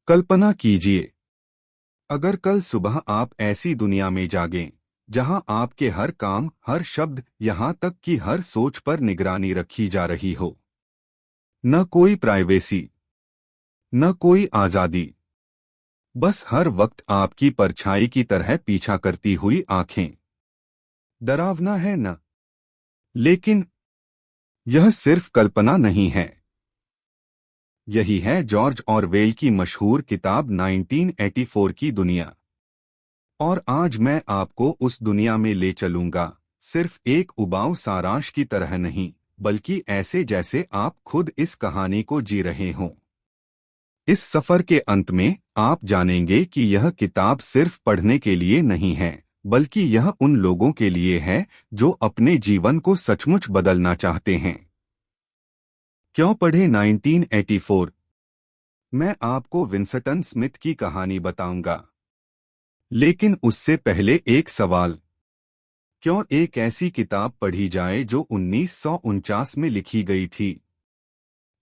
कल्पना कीजिए, अगर कल सुबह आप ऐसी दुनिया में जागें जहां आपके हर काम, हर शब्द, यहां तक कि हर सोच पर निगरानी रखी जा रही हो। न कोई प्राइवेसी, न कोई आजादी, बस हर वक्त आपकी परछाई की तरह पीछा करती हुई आंखें। डरावना है न? लेकिन यह सिर्फ कल्पना नहीं है। यही है जॉर्ज ऑरवेल की मशहूर किताब 1984 की दुनिया। और आज मैं आपको उस दुनिया में ले चलूंगा, सिर्फ एक उबाऊ सारांश की तरह नहीं, बल्कि ऐसे जैसे आप खुद इस कहानी को जी रहे हों। इस सफर के अंत में आप जानेंगे कि यह किताब सिर्फ पढ़ने के लिए नहीं है, बल्कि यह उन लोगों के लिए है जो अपने जीवन को सचमुच बदलना चाहते हैं। क्यों पढ़े 1984? मैं आपको विंसटन स्मिथ की कहानी बताऊंगा। लेकिन उससे पहले एक सवाल, क्यों एक ऐसी किताब पढ़ी जाए जो 1949 में लिखी गई थी?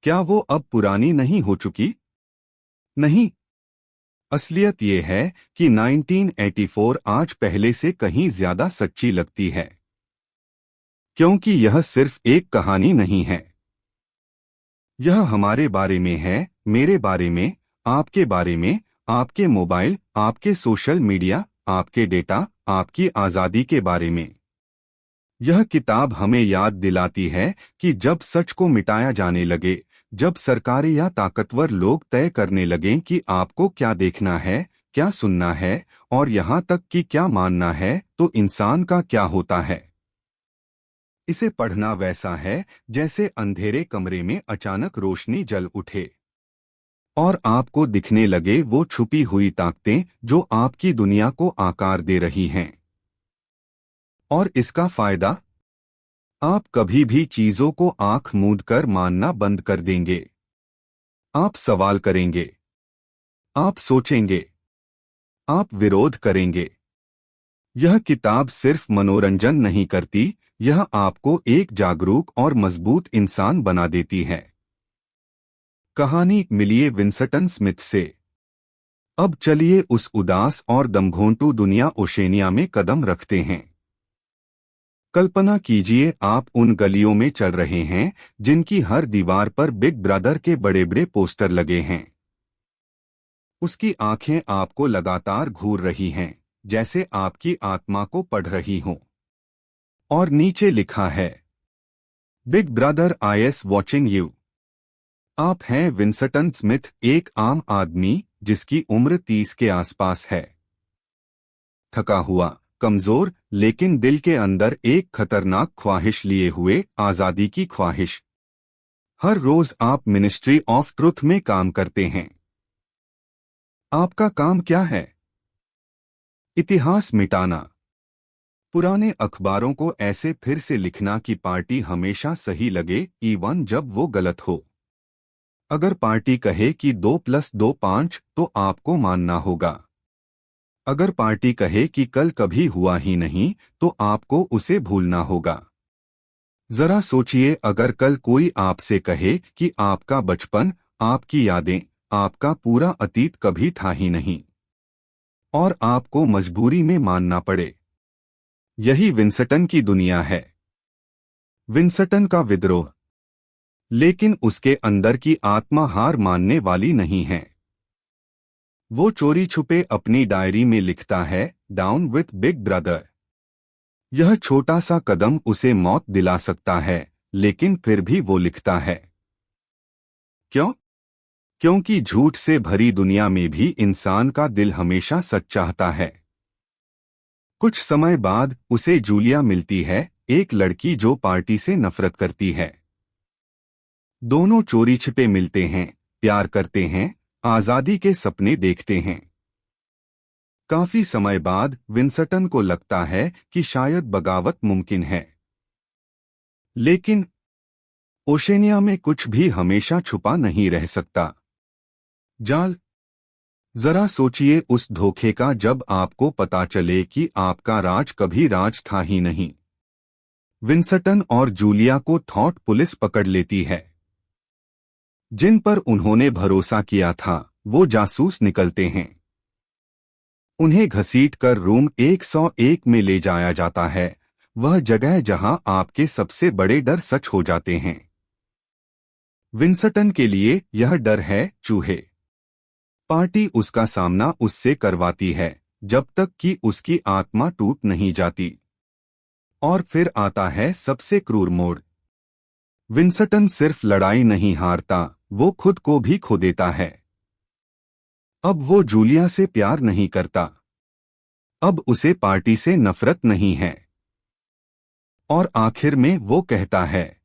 क्या वो अब पुरानी नहीं हो चुकी? नहीं। असलियत ये है कि 1984 आज पहले से कहीं ज्यादा सच्ची लगती है, क्योंकि यह सिर्फ एक कहानी नहीं है। यह हमारे बारे में है, मेरे बारे में, आपके बारे में, आपके मोबाइल, आपके सोशल मीडिया, आपके डेटा, आपकी आजादी के बारे में। यह किताब हमें याद दिलाती है कि जब सच को मिटाया जाने लगे, जब सरकारें या ताकतवर लोग तय करने लगें कि आपको क्या देखना है, क्या सुनना है और यहाँ तक कि क्या मानना है, तो इंसान का क्या होता है। इसे पढ़ना वैसा है जैसे अंधेरे कमरे में अचानक रोशनी जल उठे और आपको दिखने लगे वो छुपी हुई ताकतें जो आपकी दुनिया को आकार दे रही हैं। और इसका फायदा, आप कभी भी चीजों को आंख मूंद कर मानना बंद कर देंगे। आप सवाल करेंगे, आप सोचेंगे, आप विरोध करेंगे। यह किताब सिर्फ मनोरंजन नहीं करती, यह आपको एक जागरूक और मजबूत इंसान बना देती है। कहानी मिलिए विंसटन स्मिथ से। अब चलिए उस उदास और दमघोंटू दुनिया ओशेनिया में कदम रखते हैं। कल्पना कीजिए आप उन गलियों में चल रहे हैं जिनकी हर दीवार पर बिग ब्रदर के बड़े बड़े पोस्टर लगे हैं। उसकी आंखें आपको लगातार घूर रही हैं, जैसे आपकी आत्मा को पढ़ रही हों। और नीचे लिखा है, big brother is watching you. आप हैं विंसटन स्मिथ, एक आम आदमी जिसकी उम्र 30 के आसपास है। थका हुआ, कमजोर, लेकिन दिल के अंदर एक खतरनाक ख्वाहिश लिए हुए, आजादी की ख्वाहिश। हर रोज आप मिनिस्ट्री ऑफ ट्रुथ में काम करते हैं। आपका काम क्या है? इतिहास मिटाना। पुराने अखबारों को ऐसे फिर से लिखना कि पार्टी हमेशा सही लगे, इवन जब वो गलत हो। अगर पार्टी कहे कि 2+2 5, तो आपको मानना होगा। अगर पार्टी कहे कि कल कभी हुआ ही नहीं, तो आपको उसे भूलना होगा। जरा सोचिए, अगर कल कोई आपसे कहे कि आपका बचपन, आपकी यादें, आपका पूरा अतीत कभी था ही नहीं, और आपको मजबूरी में मानना पड़े। यही विंसटन की दुनिया है। विंसटन का विद्रोह। लेकिन उसके अंदर की आत्मा हार मानने वाली नहीं है। वो चोरी छुपे अपनी डायरी में लिखता है, डाउन विथ बिग ब्रदर। यह छोटा सा कदम उसे मौत दिला सकता है, लेकिन फिर भी वो लिखता है। क्यों? क्योंकि झूठ से भरी दुनिया में भी इंसान का दिल हमेशा सच चाहता है। कुछ समय बाद उसे जूलिया मिलती है, एक लड़की जो पार्टी से नफरत करती है। दोनों चोरी छिपे मिलते हैं, प्यार करते हैं, आजादी के सपने देखते हैं। काफी समय बाद विंसटन को लगता है कि शायद बगावत मुमकिन है। लेकिन ओशेनिया में कुछ भी हमेशा छुपा नहीं रह सकता। जाल। जरा सोचिए उस धोखे का जब आपको पता चले कि आपका राज कभी राज था ही नहीं। विंसटन और जूलिया को थॉट पुलिस पकड़ लेती है। जिन पर उन्होंने भरोसा किया था, वो जासूस निकलते हैं। उन्हें घसीटकर रूम 101 में ले जाया जाता है, वह जगह जहां आपके सबसे बड़े डर सच हो जाते हैं। विंसटन के लिए यह डर है चूहे। पार्टी उसका सामना उससे करवाती है जब तक कि उसकी आत्मा टूट नहीं जाती। और फिर आता है सबसे क्रूर मोड़। विंसटन सिर्फ लड़ाई नहीं हारता, वो खुद को भी खो देता है। अब वो जूलिया से प्यार नहीं करता। अब उसे पार्टी से नफरत नहीं है। और आखिर में वो कहता है,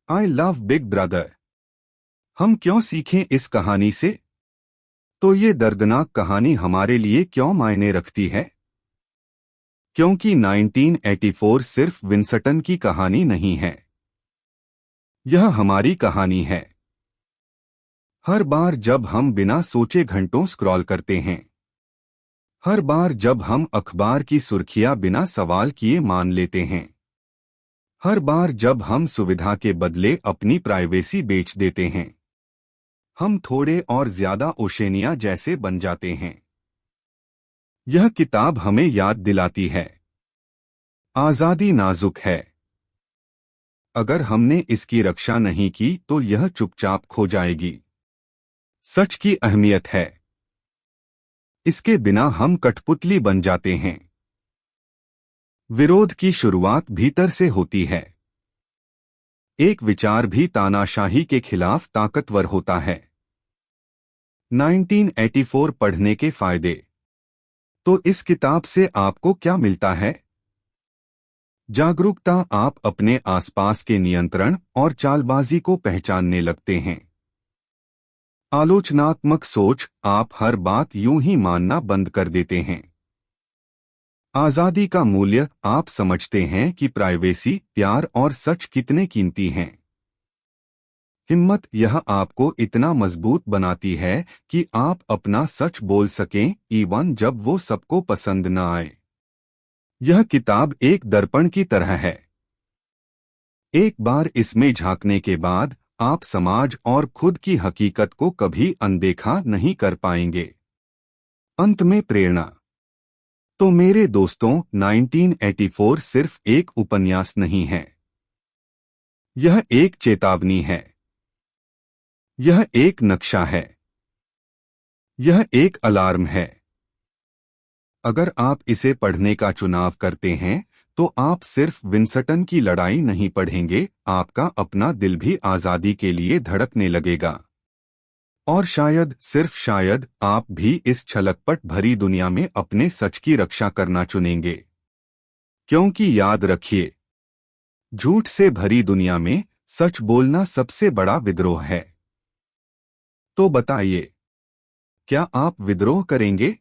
आई लव बिग ब्रदर। हम क्यों सीखें इस कहानी से? तो ये दर्दनाक कहानी हमारे लिए क्यों मायने रखती है? क्योंकि 1984 सिर्फ विंसटन की कहानी नहीं है, यह हमारी कहानी है। हर बार जब हम बिना सोचे घंटों स्क्रॉल करते हैं, हर बार जब हम अखबार की सुर्खियां बिना सवाल किए मान लेते हैं, हर बार जब हम सुविधा के बदले अपनी प्राइवेसी बेच देते हैं, हम थोड़े और ज्यादा ओशेनिया जैसे बन जाते हैं। यह किताब हमें याद दिलाती है, आजादी नाजुक है। अगर हमने इसकी रक्षा नहीं की तो यह चुपचाप खो जाएगी। सच की अहमियत है, इसके बिना हम कठपुतली बन जाते हैं। विरोध की शुरुआत भीतर से होती है। एक विचार भी तानाशाही के खिलाफ ताकतवर होता है। 1984 पढ़ने के फायदे। तो इस किताब से आपको क्या मिलता है? जागरूकता, आप अपने आसपास के नियंत्रण और चालबाजी को पहचानने लगते हैं। आलोचनात्मक सोच, आप हर बात यूं ही मानना बंद कर देते हैं। आजादी का मूल्य, आप समझते हैं कि प्राइवेसी, प्यार और सच कितने कीमती हैं। हिम्मत, यह आपको इतना मजबूत बनाती है कि आप अपना सच बोल सकें, इवन जब वो सबको पसंद न आए। यह किताब एक दर्पण की तरह है। एक बार इसमें झांकने के बाद आप समाज और खुद की हकीकत को कभी अनदेखा नहीं कर पाएंगे। अंत में प्रेरणा। तो मेरे दोस्तों, 1984 सिर्फ एक उपन्यास नहीं है, यह एक चेतावनी है, यह एक नक्शा है, यह एक अलार्म है। अगर आप इसे पढ़ने का चुनाव करते हैं तो आप सिर्फ विंसटन की लड़ाई नहीं पढ़ेंगे, आपका अपना दिल भी आजादी के लिए धड़कने लगेगा। और शायद, सिर्फ शायद, आप भी इस छलकपट भरी दुनिया में अपने सच की रक्षा करना चुनेंगे। क्योंकि याद रखिए, झूठ से भरी दुनिया में सच बोलना सबसे बड़ा विद्रोह है। तो बताइए, क्या आप विद्रोह करेंगे?